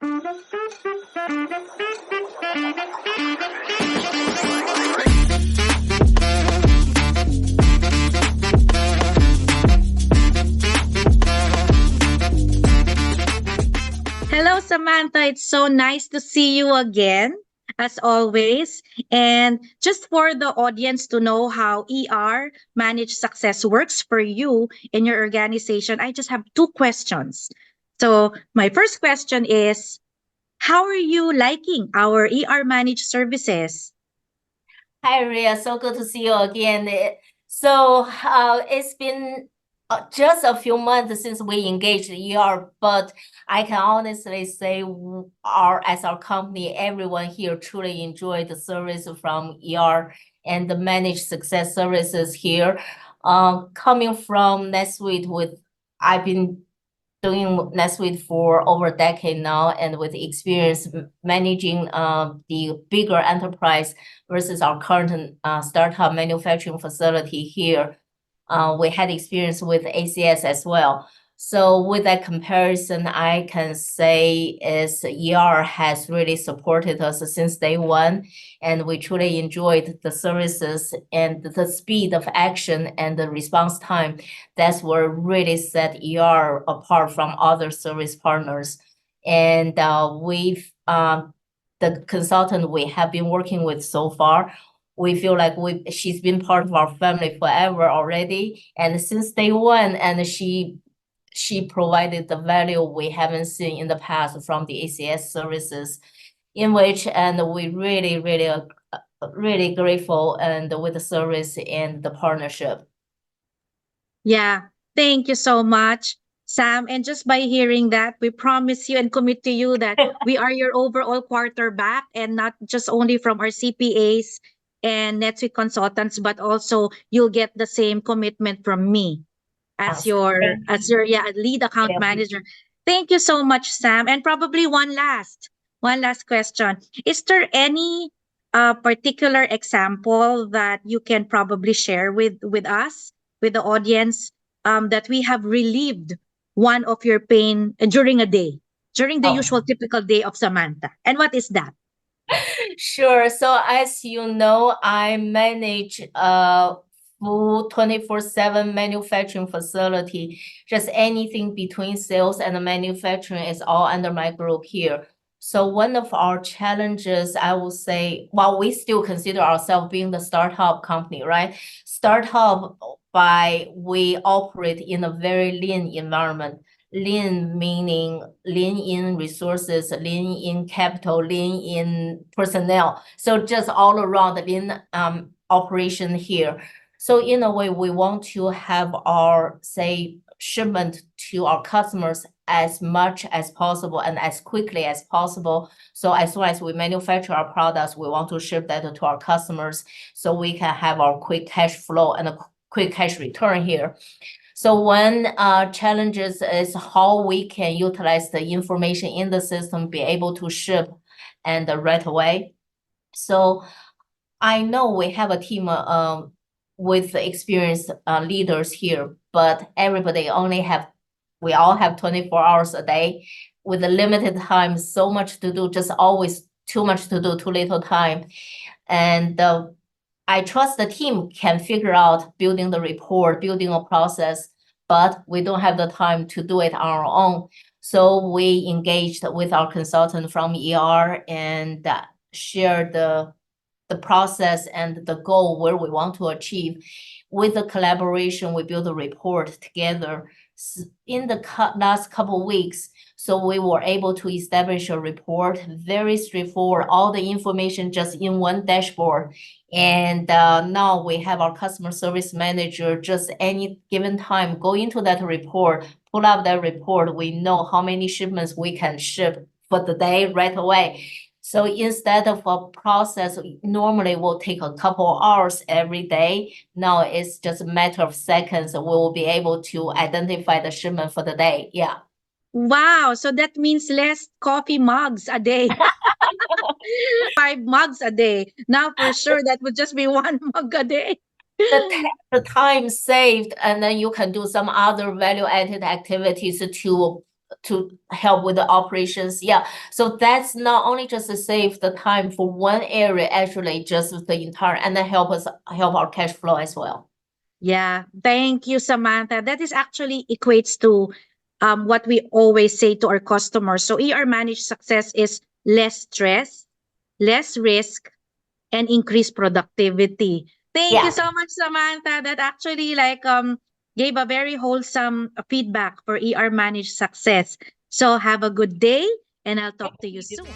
Hello, Samantha. It's so nice to see you again, as always. And just for the audience to know how ER managed success works for you in your organization, I just have two questions. So, my first question is, how are you liking our ER managed services? Hi, Ria. So good to see you again. It's been just a few months since we engaged ER, but I can honestly say as our company, everyone here truly enjoyed the service from ER and the managed success services here. Coming from NetSuite, I've been doing NetSuite for over a decade now, and with experience managing the bigger enterprise versus our current startup manufacturing facility here. We had experience with ACS as well. So with that comparison, I can say is ER has really supported us since day one, and we truly enjoyed the services and the speed of action and the response time. That's what really set ER apart from other service partners. And the consultant we have been working with so far, we feel like she's been part of our family forever already. And since day one, and she provided the value we haven't seen in the past from the ACS services, in which, and we really grateful and with the service and the partnership. Yeah, thank you so much, Sam. And just by hearing that, we promise you and commit to you that we are your overall quarterback, and not just only from our CPAs and NetSuite consultants, but also you'll get the same commitment from me as your lead account manager. Thank you so much, Sam. And probably one last question. Is there any particular example that you can probably share with us, with the audience, that we have relieved one of your pain during a day, during the usual typical day of Samantha? And what is that? Sure. So as you know, I manage a full 24/7 manufacturing facility. Just anything between sales and manufacturing is all under my group here. So one of our challenges, I will say, while we still consider ourselves being the startup company, right? We operate in a very lean environment. Lean meaning lean in resources, lean in capital, lean in personnel. So just all around the lean operation here. So in a way, we want to have our, say, shipment to our customers as much as possible and as quickly as possible. So as soon as we manufacture our products, we want to ship that to our customers so we can have our quick cash flow and a quick cash return here. So one challenges is how we can utilize the information in the system, be able to ship and right away. So I know we have a team with experienced leaders here, but we all have 24 hours a day with a limited time, so much to do, just always too much to do, too little time. And I trust the team can figure out building the report, building a process, but we don't have the time to do it on our own. So we engaged with our consultant from ER and shared the process and the goal where we want to achieve. With the collaboration, we built a report together in the last couple of weeks. So we were able to establish a report, very straightforward, all the information just in one dashboard. And now we have our customer service manager, just any given time, go into that report, pull up that report. We know how many shipments we can ship for the day right away. So instead of a process normally will take a couple hours every day, now it's just a matter of seconds. We will be able to identify the shipment for the day. Yeah. Wow. So that means less coffee mugs a day. 5 mugs a day. Now for sure that would just be 1 mug a day. The time saved, and then you can do some other value-added activities to to help with the operations. Yeah. So that's not only just to save the time for one area, actually just the entire, and then help our cash flow as well. Yeah, thank you, Samantha. That is actually equates to what we always say to our customers. So ER managed success is less stress, less risk, and increased productivity. Thank you Yeah. so much, Samantha. That actually gave a very wholesome feedback for ER managed success. So have a good day, and I'll talk to you soon.